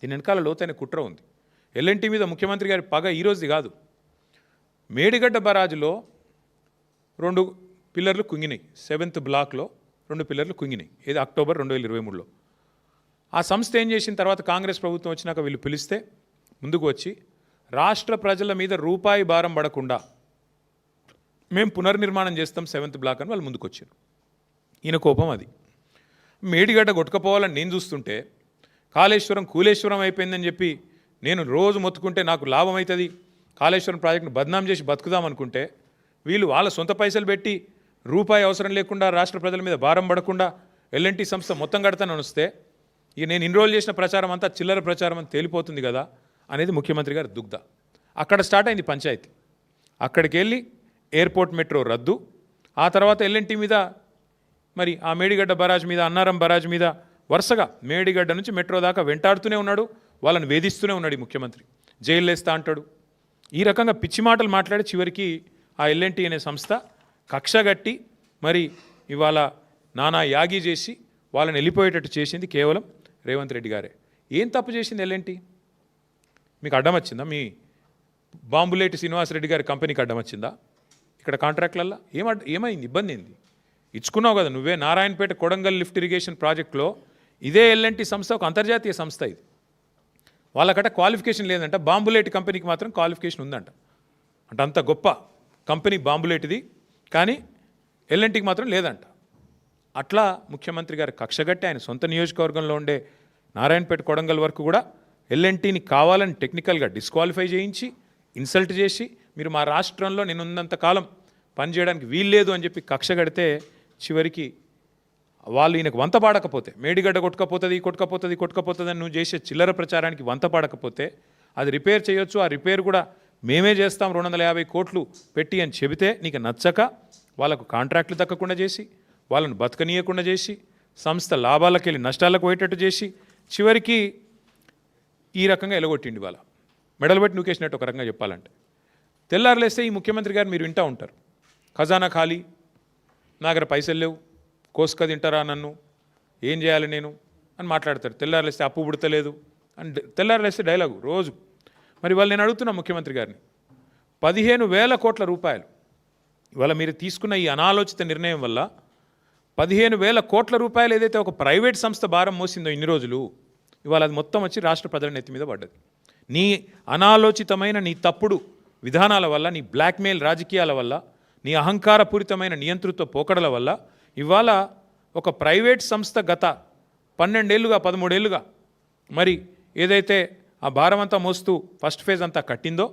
దీని వెనకాల లోతైన కుట్ర ఉంది. ఎల్ఎన్టీ మీద ముఖ్యమంత్రి గారి పగ ఈరోజుది కాదు. మేడిగడ్డ బరాజులో 2 పిల్లర్లు కుంగినాయి. 7th బ్లాక్లో 2 పిల్లర్లు కుంగినాయి. ఇది అక్టోబర్ 2023లో. ఆ సంస్థ ఏం చేసిన తర్వాత కాంగ్రెస్ ప్రభుత్వం వచ్చినాక వీళ్ళు పిలిస్తే ముందుకు వచ్చి రాష్ట్ర ప్రజల మీద రూపాయి భారం పడకుండా మేము పునర్నిర్మాణం చేస్తాం 7th బ్లాక్ అని వాళ్ళు ముందుకు వచ్చారు. ఈయన కోపం అది. మేడిగడ్డ కొట్టుకపోవాలని నేను చూస్తుంటే కాళేశ్వరం కూలేశ్వరం అయిపోయిందని చెప్పి నేను రోజు మొత్తుకుంటే నాకు లాభం అవుతుంది, కాళేశ్వరం ప్రాజెక్టును బద్నాం చేసి బతుకుదాం అనుకుంటే వీళ్ళు వాళ్ళ సొంత పైసలు పెట్టి రూపాయి అవసరం లేకుండా రాష్ట్ర ప్రజల మీద భారం పడకుండా ఎల్ఎన్టీ సంస్థ మొత్తం కడతానని వస్తే ఇక నేను ఇన్రోల్ చేసిన ప్రచారం అంతా చిల్లర ప్రచారం అని తేలిపోతుంది కదా అనేది ముఖ్యమంత్రి గారి దుగ్ధ. అక్కడ స్టార్ట్ అయింది పంచాయతీ. అక్కడికి వెళ్ళి ఎయిర్పోర్ట్ మెట్రో రద్దు, ఆ తర్వాత ఎల్ఎన్టీ మీద మరి ఆ మేడిగడ్డ బరాజ్ మీద అన్నారం బరాజ్ మీద వరుసగా మేడిగడ్డ నుంచి మెట్రో దాకా వెంటాడుతూనే ఉన్నాడు, వాళ్ళని వేధిస్తూనే ఉన్నాడు ఈ ముఖ్యమంత్రి. జైలు వేస్తా అంటాడు. ఈ రకంగా పిచ్చి మాటలు మాట్లాడి చివరికి ఆ ఎల్ఎన్టీ అనే సంస్థ కక్షగట్టి మరి ఇవాళ నానా యాగి చేసి వాళ్ళని వెళ్ళిపోయేటట్టు చేసింది కేవలం రేవంత్ రెడ్డి గారే. ఏం తప్పు చేసింది ఎల్ఎన్టీ? మీకు అడ్డం వచ్చిందా? మీ బాంబులేటి శ్రీనివాసరెడ్డి గారి కంపెనీకి అడ్డం వచ్చిందా? ఇక్కడ కాంట్రాక్ట్లల్లో ఏమైంది? ఇబ్బంది ఏంది? ఇచ్చుకున్నావు కదా నువ్వే. నారాయణపేట కొడంగల్ లిఫ్ట్ ఇరిగేషన్ ప్రాజెక్టులో ఇదే ఎల్ఎన్టీ సంస్థ ఒక అంతర్జాతీయ సంస్థ. ఇది వాళ్ళకట క్వాలిఫికేషన్ లేదంట, బాంబులేటి కంపెనీకి మాత్రం క్వాలిఫికేషన్ ఉందంట. అంటే అంత గొప్ప కంపెనీ బాంబులేటిది, కానీ ఎల్ఎన్టీకి మాత్రం లేదంట. అట్లా ముఖ్యమంత్రి గారు కక్షగట్టి ఆయన సొంత నియోజకవర్గంలో ఉండే నారాయణపేట కొడంగల్ వరకు కూడా ఎల్ఎన్టీని కావాలని టెక్నికల్గా డిస్క్వాలిఫై చేయించి ఇన్సల్ట్ చేసి మీరు మా రాష్ట్రంలో నేనున్నంత కాలం పనిచేయడానికి వీల్లేదు అని చెప్పి కక్షగడితే చివరికి వాళ్ళు ఈయనకు వంత పాడకపోతే, మేడిగడ్డ కొట్టుకపోతుంది అని నువ్వు చేసే చిల్లర ప్రచారానికి వంత పాడకపోతే అది రిపేర్ చేయొచ్చు, ఆ రిపేర్ కూడా మేమే చేస్తాం 250 కోట్లు పెట్టి అని చెబితే నీకు నచ్చక వాళ్ళకు కాంట్రాక్టులు దక్కకుండా చేసి వాళ్ళని బతకనీయకుండా చేసి సంస్థ లాభాలకు వెళ్ళి నష్టాలకు పోయేటట్టు చేసి చివరికి ఈ రకంగా ఎలగొట్టిండి. వాళ్ళ మెడలు పెట్టి నూకేసినట్టు ఒక రకంగా చెప్పాలంటే. తెల్లారులేస్తే ఈ ముఖ్యమంత్రి గారు మీరు వింటూ ఉంటారు, ఖజానా ఖాళీ, నా దగ్గర పైసలు లేవు, కోసుక తింటారా నన్ను, ఏం చేయాలి నేను అని మాట్లాడతారు. తెల్లారులేస్తే అప్పు పుడతలేదు అని తెల్లారులేస్తే డైలాగు రోజు. మరి వాళ్ళు నేను అడుగుతున్నా ముఖ్యమంత్రి గారిని, 15,000 కోట్ల రూపాయలు ఇవాళ మీరు తీసుకున్న ఈ అనాలోచిత నిర్ణయం వల్ల 15,000 కోట్ల రూపాయలు ఏదైతే ఒక ప్రైవేట్ సంస్థ భారం మోసిందో ఇన్ని రోజులు, ఇవాళ అది మొత్తం వచ్చి రాష్ట్ర ప్రజల నెత్తి మీద పడ్డది. నీ అనాలోచితమైన నీ తప్పుడు విధానాల వల్ల, నీ బ్లాక్మెయిల్ రాజకీయాల వల్ల, నీ అహంకారపూరితమైన నియంతృత్వ పోకడల వల్ల ఇవాళ ఒక ప్రైవేట్ సంస్థ గత 12 ఏళ్ళుగా 13 ఏళ్ళుగా మరి ఏదైతే ఆ భారం అంతా మోస్తూ ఫస్ట్ ఫేజ్ అంతా కట్టిందో,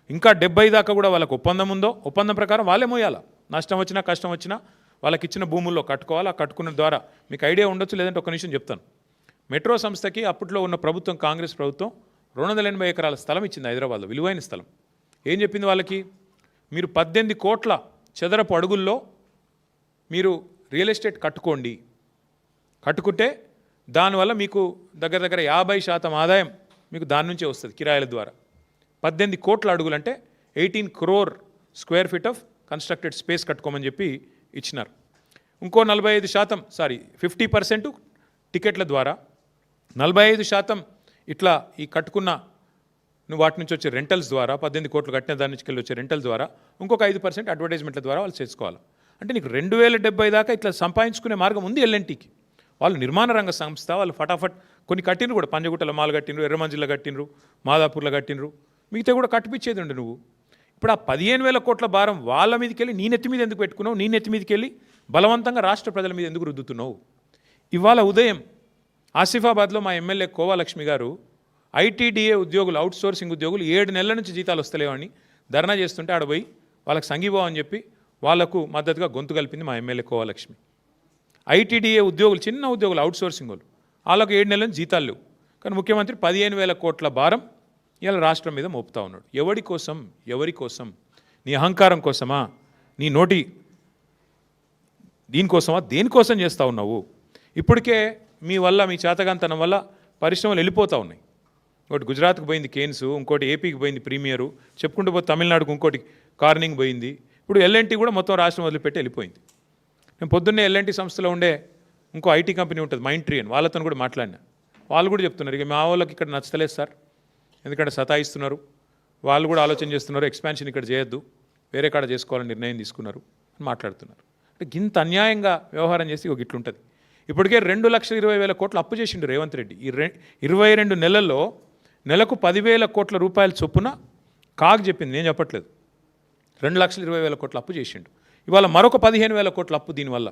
ఇంకా 70 దాకా కూడా వాళ్ళకు ఒప్పందం ఉందో, ఒప్పందం ప్రకారం వాళ్ళే మోయాల. నష్టం వచ్చినా కష్టం వచ్చినా వాళ్ళకి ఇచ్చిన భూముల్లో కట్టుకోవాలి. ఆ కట్టుకున్న ద్వారా మీకు ఐడియా ఉండొచ్చు, లేదంటే ఒక నిమిషం చెప్తాను. మెట్రో సంస్థకి అప్పట్లో ఉన్న ప్రభుత్వం, కాంగ్రెస్ ప్రభుత్వం 280 ఎకరాల స్థలం ఇచ్చింది హైదరాబాద్లో, విలువైన స్థలం. ఏం చెప్పింది వాళ్ళకి? మీరు 18 కోట్ల చదరపు అడుగుల్లో మీరు రియల్ ఎస్టేట్ కట్టుకోండి, కట్టుకుంటే దానివల్ల మీకు దగ్గర 50% ఆదాయం మీకు దాని నుంచే వస్తుంది కిరాయిల ద్వారా. 18 కోట్ల అడుగులు అంటే 18 crore square feet of constructed space కట్టుకోమని చెప్పి ఇచ్చినారు. ఇంకో 50% టికెట్ల ద్వారా, 45% ఇట్లా ఈ కట్టుకున్న నువ్వు వాటి నుంచి వచ్చే రెంటల్స్ ద్వారా, 18 కోట్లు కట్టిన దాని నుంచి వచ్చే రెంటల్ ద్వారా, ఇంకొక 5% అడ్వర్టైజ్మెంట్ల ద్వారా వాళ్ళు చేసుకోవాలి. అంటే నీకు 2070 దాకా ఇట్లా సంపాదించుకునే మార్గం ఉంది ఎల్ఎన్టీకి. వాళ్ళు నిర్మాణ రంగ సంస్థ, వాళ్ళు ఫటాఫట్ కొన్ని కట్టినరు కూడా, పంజగుట్టల మాల్ కట్టినరు, ఎర్రమంజిల్లో కట్టినరు, మాదాపూర్లో కట్టినరు, మిగతా కూడా కట్టిపించేది ఉండే. నువ్వు ఇప్పుడు ఆ 15,000 కోట్ల భారం వాళ్ళ మీదకి వెళ్ళి నీ నెత్తి మీద ఎందుకు పెట్టుకున్నావు? నీ నెత్తి మీదకి వెళ్ళి బలవంతంగా రాష్ట్ర ప్రజల మీద ఎందుకు రుద్దుతున్నావు? ఇవాళ ఉదయం ఆసిఫాబాద్లో మా ఎమ్మెల్యే కోవాలక్ష్మి గారు ఐటీడీఏ ఉద్యోగులు, అవుట్సోర్సింగ్ ఉద్యోగులు 7 నెలల నుంచి జీతాలు వస్తలేవని ధర్నా చేస్తుంటే ఆడ పోయి వాళ్ళకి సంఘీభావం అని చెప్పి వాళ్లకు మద్దతుగా గొంతు కలిపింది మా ఎమ్మెల్యే కోవాలక్ష్మి. ఐటీడీఏ ఉద్యోగులు, చిన్న ఉద్యోగులు, అవుట్సోర్సింగ్ వాళ్ళు, వాళ్ళకు 7 నెలల నుంచి జీతాలు లేవు. కానీ ముఖ్యమంత్రి 15,000 కోట్ల భారం ఇలా రాష్ట్రం మీద మోపుతా ఉన్నాడు. ఎవరి కోసం? ఎవరి కోసం? నీ అహంకారం కోసమా? నీ నోటి దీనికోసమా? దేనికోసం చేస్తూ ఉన్నావు? ఇప్పటికే మీ వల్ల, మీ చేతగాంతనం వల్ల పరిశ్రమలు వెళ్ళిపోతూ ఉన్నాయి. ఒకటి గుజరాత్కి పోయింది కేన్స్, ఇంకోటి ఏపీకి పోయింది ప్రీమియరు, చెప్పుకుంటూ పోతే తమిళనాడుకు ఇంకోటి కార్నింగ్ పోయింది. ఇప్పుడు ఎల్ఎన్టీ కూడా మొత్తం రాష్ట్రం వదిలిపెట్టి వెళ్ళిపోయింది. నేను పొద్దున్నే ఎల్ఎన్టీ సంస్థలో ఉండే ఇంకో ఐటీ కంపెనీ ఉంటుంది మైండ్ ట్రీ అని, వాళ్ళతో కూడా మాట్లాడినా. వాళ్ళు కూడా చెప్తున్నారు ఇక మా వాళ్ళకి ఇక్కడ నచ్చలేదు సార్, ఎందుకంటే సతాయిస్తున్నారు, వాళ్ళు కూడా ఆలోచన చేస్తున్నారు, ఎక్స్పాన్షన్ ఇక్కడ చేయొద్దు, వేరే కాడ చేసుకోవాలని నిర్ణయం తీసుకున్నారు అని మాట్లాడుతున్నారు. అంటే ఇంత అన్యాయంగా వ్యవహారం చేసి ఒక ఇట్లుంటుంది. ఇప్పటికే 2,20,000 కోట్లు అప్పు చేసిండు రేవంత్ రెడ్డి. ఈ 22 నెలల్లో నెలకు 10,000 కోట్ల రూపాయల చొప్పున కాగ్ చెప్పింది, నేను చెప్పట్లేదు. 2,20,000 కోట్ల అప్పు చేసిండు. ఇవాళ మరొక 15,000 కోట్ల అప్పు. దీనివల్ల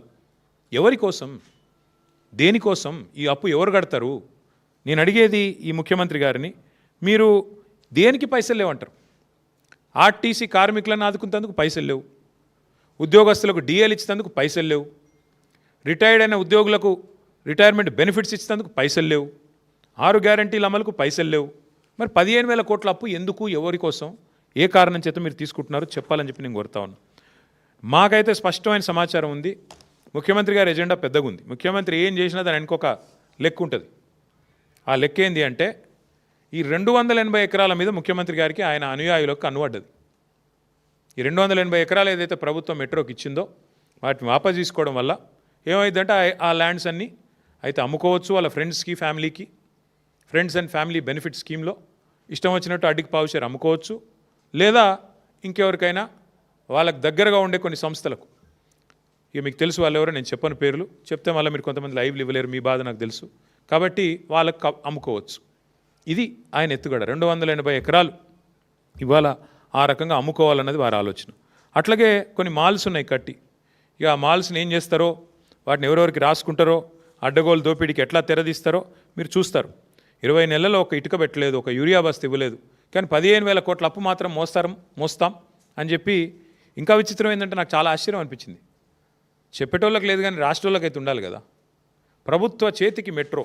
ఎవరి కోసం, దేనికోసం ఈ అప్పు ఎవరు కడతారు? నేను అడిగేది ఈ ముఖ్యమంత్రి గారిని, మీరు దేనికి పైసలు లేవంటారు? ఆర్టీసీ కార్మికులను ఆదుకునేందుకు పైసలు లేవు, ఉద్యోగస్తులకు డిఎల్ ఇచ్చేందుకు పైసలు లేవు, రిటైర్డ్ అయిన ఉద్యోగులకు రిటైర్మెంట్ బెనిఫిట్స్ ఇచ్చేందుకు పైసలు లేవు, 6 గ్యారంటీల అమలుకు పైసలు లేవు. మరి 15,000 కోట్ల అప్పు ఎందుకు, ఎవరి కోసం, ఏ కారణం చేత మీరు తీసుకుంటున్నారో చెప్పాలని చెప్పి నేను కోరుతా ఉన్నాను. మాకైతే స్పష్టమైన సమాచారం ఉంది. ముఖ్యమంత్రి గారి ఎజెండా పెద్దగా ఉంది. ముఖ్యమంత్రి ఏం చేసినా దాని ఇంకొక లెక్క ఉంటుంది. ఆ లెక్క ఏంది అంటే, ఈ 280 ఎకరాల మీద ముఖ్యమంత్రి గారికి ఆయన అనుయాయులకు కన్నుపడ్డది. ఈ 280 ఎకరాలు ఏదైతే ప్రభుత్వం మెట్రోకి ఇచ్చిందో వాటిని వాపసు తీసుకోవడం వల్ల ఏమైందంటే ఆ ల్యాండ్స్ అన్నీ అయితే అమ్ముకోవచ్చు, వాళ్ళ ఫ్రెండ్స్కి, ఫ్యామిలీకి, ఫ్రెండ్స్ అండ్ ఫ్యామిలీ బెనిఫిట్ స్కీమ్లో ఇష్టం వచ్చినట్టు అడ్డికి పావుషేర్ అమ్ముకోవచ్చు, లేదా ఇంకెవరికైనా వాళ్ళకు దగ్గరగా ఉండే కొన్ని సంస్థలకు, ఇక మీకు తెలుసు వాళ్ళు ఎవరో, నేను చెప్పని పేర్లు చెప్తే మళ్ళీ మీరు కొంతమంది లైవ్లు ఇవ్వలేరు, మీ బాధ నాకు తెలుసు, కాబట్టి వాళ్ళకు అమ్ముకోవచ్చు. ఇది ఆయన ఎత్తుగడ. 280 ఎకరాలు ఇవాళ ఆ రకంగా అమ్ముకోవాలన్నది వారి ఆలోచన. అట్లాగే కొన్ని మాల్స్ ఉన్నాయి కట్టి, ఇక ఆ మాల్స్ని ఏం చేస్తారో, వాటిని ఎవరెవరికి రాసుకుంటారో, అడ్డగోలు దోపిడీకి ఎట్లా తెరదీస్తారో మీరు చూస్తారు. 20 నెలల్లో ఒక ఇటుక పెట్టలేదు, ఒక యూరియా బస్తీ ఇవ్వలేదు, కానీ 15,000 కోట్ల అప్పు మాత్రం మోస్తాం అని చెప్పి. ఇంకా విచిత్రం ఏంటంటే నాకు చాలా ఆశ్చర్యం అనిపించింది. చెప్పేటోళ్ళకి లేదు కానీ రాష్ట్రాలకు అయితే ఉండాలి కదా. ప్రభుత్వ చేతికి మెట్రో,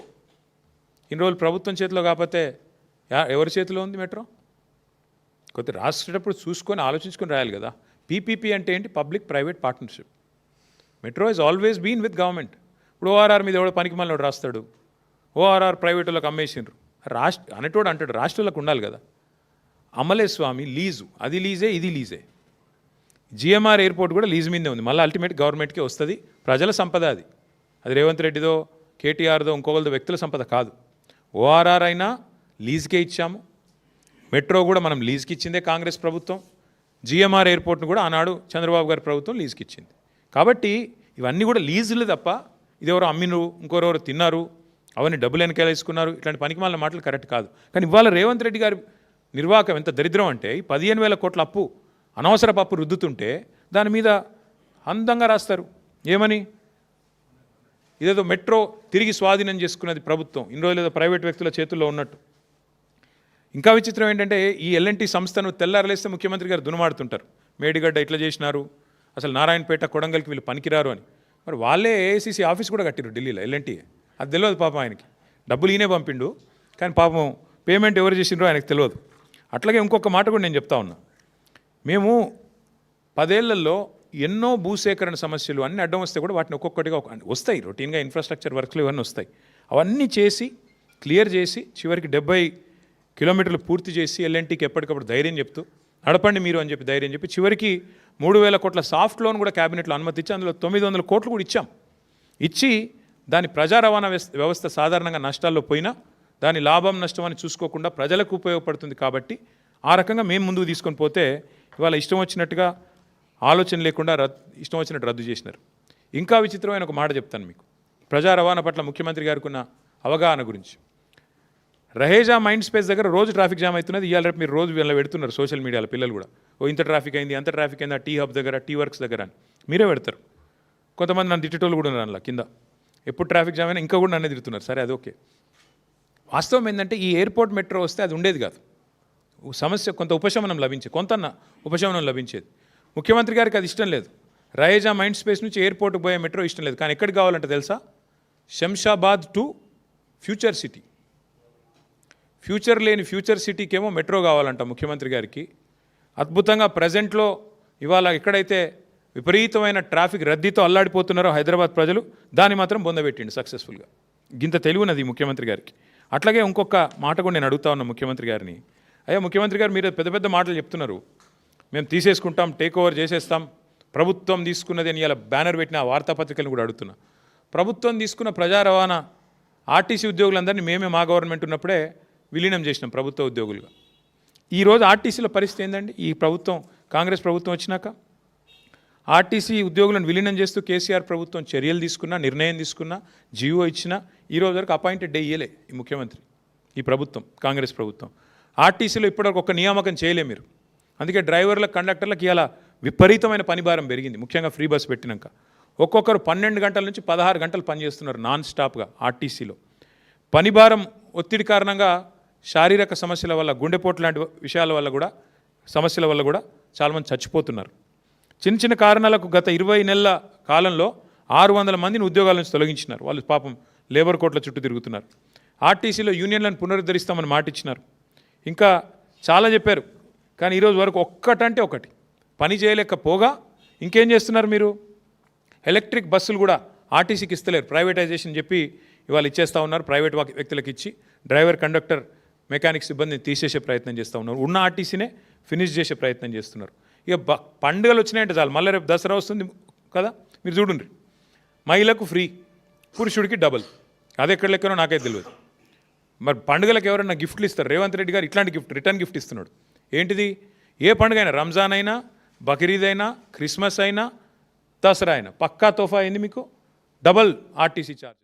ఇన్ని రోజులు ప్రభుత్వం చేతిలో కాకపోతే ఎవరి చేతిలో ఉంది మెట్రో? కొద్దిగా రాసేటప్పుడు చూసుకొని ఆలోచించుకొని రాయాలి కదా. పీపీపీ అంటే ఏంటి? Public private partnership. Metro is always been with government. ఇప్పుడు ఓఆర్ఆర్ మీద ఎవడో పనికి మళ్ళీ రాస్తాడు, ఓఆర్ఆర్ ప్రైవేట్ వాళ్ళకి అమ్మేసిండ్రు, అనేటోడు అంటాడు రాష్ట్రాలకు ఉండాలి కదా. అమలే స్వామి లీజు, అది లీజే, ఇది లీజే. జిఎంఆర్ ఎయిర్పోర్ట్ కూడా లీజ్ మీదే ఉంది, మళ్ళీ అల్టిమేట్ గవర్నమెంట్కే వస్తుంది. ప్రజల సంపద అది, అది రేవంత్ రెడ్డిదో, కేటీఆర్దో, ఇంకోళ్ళదో వ్యక్తుల సంపద కాదు. ఓఆర్ఆర్ అయినా లీజ్కే ఇచ్చాము, మెట్రో కూడా మనం లీజ్కి ఇచ్చిందే కాంగ్రెస్ ప్రభుత్వం, జిఎంఆర్ ఎయిర్పోర్ట్ను కూడా ఆనాడు చంద్రబాబు గారి ప్రభుత్వం లీజ్కి ఇచ్చింది. కాబట్టి ఇవన్నీ కూడా లీజులు తప్ప ఇది ఎవరో అమ్మినరు, ఇంకోరెవరు తిన్నారు, అవన్నీ డబ్బులు వెనకాలేసుకున్నారు, ఇట్లాంటి పనికిమాలిన మాటలు కరెక్ట్ కాదు. కానీ ఇవాళ రేవంత్ రెడ్డి గారి నిర్వాహకం ఎంత దరిద్రం అంటే, ఈ 15,000 కోట్ల అప్పు, అనవసరపు అప్పు రుద్దుతుంటే దాని మీద అందంగా రాస్తారు ఏమని, ఇదేదో మెట్రో తిరిగి స్వాధీనం చేసుకున్నది ప్రభుత్వం, ఇన్ని రోజులు ఏదో ప్రైవేట్ వ్యక్తుల చేతుల్లో ఉన్నట్టు. ఇంకా విచిత్రం ఏంటంటే, ఈ ఎల్ఎన్టీ సంస్థను తెల్లారలేస్తే ముఖ్యమంత్రి గారు దునమాడుతుంటారు, మేడిగడ్డ ఇట్లా చేసినారు, అసలు నారాయణపేట, కొడంగల్కి వీళ్ళు పనికిరారు అని. మరి వాళ్ళే ఏఐసీసీ ఆఫీస్ కూడా కట్టిరు ఢిల్లీలో, ఎల్ఎన్టీ. అది తెలియదు పాపం ఆయనకి, డబ్బులు ఈయనే పంపిండు, కానీ పాపం పేమెంట్ ఎవరు చేసిండ్రో ఆయనకు తెలియదు. అట్లాగే ఇంకొక మాట కూడా నేను చెప్తా ఉన్నా, మేము 10 ఏళ్లలో ఎన్నో భూసేకరణ సమస్యలు అన్నీ అడ్డం వస్తే కూడా వాటిని ఒక్కొక్కటిగా వస్తాయి, రొటీన్గా ఇన్ఫ్రాస్ట్రక్చర్ వర్క్లు ఇవన్నీ వస్తాయి, అవన్నీ చేసి క్లియర్ చేసి చివరికి 70 కిలోమీటర్లు పూర్తి చేసి ఎల్ఎన్టీకి ఎప్పటికప్పుడు ధైర్యం చెప్తూ నడపండి మీరు అని చెప్పి ధైర్యం చెప్పి చివరికి 3,000 కోట్ల సాఫ్ట్ లోన్ కూడా క్యాబినెట్లో అనుమతి ఇచ్చి అందులో 900 కోట్లు కూడా ఇచ్చాం. ఇచ్చి దాని ప్రజా రవాణా వ్యవస్థ సాధారణంగా నష్టాల్లో పోయినా దాని లాభం నష్టం అని చూసుకోకుండా ప్రజలకు ఉపయోగపడుతుంది. కాబట్టి ఆ రకంగా మేము ముందుకు తీసుకొని పోతే ఇవాళ ఇష్టం వచ్చినట్టుగా ఆలోచన లేకుండా ఇష్టం వచ్చినట్టు రద్దు చేసినారు. ఇంకా విచిత్రమైన ఒక మాట చెప్తాను మీకు, ప్రజా రవాణా పట్ల ముఖ్యమంత్రి గారికి ఉన్న అవగాహన గురించి. రహేజా మైండ్ స్పేస్ దగ్గర రోజు ట్రాఫిక్ జామ్ అవుతున్నది. ఇవాళ రేపు మీరు రోజు వీళ్ళ పెడుతున్నారు సోషల్ మీడియాలో, పిల్లలు కూడా ఓ ఇంత ట్రాఫిక్ అయింది, అంత ట్రాఫిక్ అయింది, టీ హబ్ దగ్గర, టీ వర్క్స్ దగ్గర అని మీరే పెడతారు. కొంతమంది నన్ను తిట్టేటోళ్ళు కూడా ఉన్నారు అందులో కింద, ఎప్పుడు ట్రాఫిక్ జామ్ అయినా ఇంకా కూడా నన్నే తిడుతున్నారు. సరే అది ఓకే. వాస్తవం ఏంటంటే ఈ ఎయిర్పోర్ట్ మెట్రో వస్తే అది ఉండేది కాదు, సమస్య కొంత ఉపశమనం లభించేది. ముఖ్యమంత్రి గారికి అది ఇష్టం లేదు. రహేజా మైండ్ స్పేస్ నుంచి ఎయిర్పోర్ట్కి పోయే మెట్రో ఇష్టం లేదు. కానీ ఎక్కడికి కావాలంటే తెలుసా? Shamshabad to future city. Future లేని ఫ్యూచర్ సిటీకేమో మెట్రో కావాలంట ముఖ్యమంత్రి గారికి. అద్భుతంగా ప్రజెంట్లో ఇవాళ ఎక్కడైతే విపరీతమైన ట్రాఫిక్ రద్దీతో అల్లాడిపోతున్నారో హైదరాబాద్ ప్రజలు, దాన్ని మాత్రం బొందబెట్టిండు సక్సెస్ఫుల్గా. గింత తెలివినది ముఖ్యమంత్రి గారికి. అట్లాగే ఇంకొక మాట కూడా నేను అడుగుతా ఉన్నా ముఖ్యమంత్రి గారిని, అయ్యా ముఖ్యమంత్రి గారు మీరు పెద్ద పెద్ద మాటలు చెప్తున్నారు, మేము తీసేసుకుంటాం, టేక్ ఓవర్ చేసేస్తాం, ప్రభుత్వం తీసుకున్నది అని ఇలా బ్యానర్ పెట్టిన వార్తాపత్రికలను కూడా అడుగుతున్నా. ప్రభుత్వం తీసుకున్న ప్రజా రవాణా ఆర్టీసీ ఉద్యోగులందరినీ మేమే మా గవర్నమెంట్ ఉన్నప్పుడే విలీనం చేసినాం ప్రభుత్వ ఉద్యోగులుగా. ఈరోజు ఆర్టీసీల పరిస్థితి ఏందండి? ఈ ప్రభుత్వం కాంగ్రెస్ ప్రభుత్వం వచ్చినాక ఆర్టీసీ ఉద్యోగులను విలీనం చేస్తూ కేసీఆర్ ప్రభుత్వం చర్యలు తీసుకున్నా, నిర్ణయం తీసుకున్నా, జీవో ఇచ్చినా ఈ రోజు వరకు అపాయింటెడ్ డే ఇయ్యలే ఈ ముఖ్యమంత్రి, ఈ ప్రభుత్వం కాంగ్రెస్ ప్రభుత్వం. ఆర్టీసీలో ఇప్పటివరకు ఒక నియామకం చేయలే మీరు. అందుకే డ్రైవర్లకు, కండక్టర్లకు ఇలా విపరీతమైన పనిభారం పెరిగింది, ముఖ్యంగా ఫ్రీ బస్ పెట్టినాక. ఒక్కొక్కరు 12 గంటల నుంచి 16 గంటలు పనిచేస్తున్నారు నాన్ స్టాప్గా ఆర్టీసీలో. పనిభారం ఒత్తిడి కారణంగా శారీరక సమస్యల వల్ల, గుండెపోటు లాంటి విషయాల వల్ల కూడా, సమస్యల వల్ల కూడా చాలామంది చచ్చిపోతున్నారు. చిన్న చిన్న కారణాలకు గత 20 నెలల కాలంలో 600 మందిని ఉద్యోగాల నుంచి తొలగించినారు. వాళ్ళు పాపం లేబర్ కోర్టుల చుట్టూ తిరుగుతున్నారు. ఆర్టీసీలో యూనియన్లను పునరుద్ధరిస్తామని మాట ఇచ్చినారు, ఇంకా చాలా చెప్పారు. కానీ ఈరోజు వరకు ఒక్కటంటే ఒకటి పని చేయలేకపోగా ఇంకేం చేస్తున్నారు మీరు? ఎలక్ట్రిక్ బస్సులు కూడా ఆర్టీసీకి ఇస్తలేరు, ప్రైవేటైజేషన్ చెప్పి ఇవాళ ఇచ్చేస్తూ ఉన్నారు. ప్రైవేట్ వ్యక్తులకు ఇచ్చి డ్రైవర్, కండక్టర్, మెకానిక్ సిబ్బందిని తీసేసే ప్రయత్నం చేస్తూ ఉన్నారు. ఉన్న ఆర్టీసీనే ఫినిష్ చేసే ప్రయత్నం చేస్తున్నారు. ఇక పండుగలు వచ్చినాయంటే చాలు, మళ్ళీ రేపు దసరా వస్తుంది కదా, మీరు చూడండి, మహిళకు ఫ్రీ, పురుషుడికి డబల్. అది ఎక్కడ లెక్కనో నాకైతే తెలియదు. మరి పండుగలకు ఎవరైనా గిఫ్ట్లు ఇస్తారు? రేవంత్ రెడ్డి గారు ఇట్లాంటి గిఫ్ట్, రిటర్న్ గిఫ్ట్ ఇస్తున్నాడు. ఏంటిది? ఏ పండుగ అయినా, రంజాన్ అయినా, బక్రీద్ అయినా, క్రిస్మస్ అయినా, దసరా అయినా పక్కా తోఫా అయింది మీకు, డబల్ ఆర్టీసీ ఛార్జ్.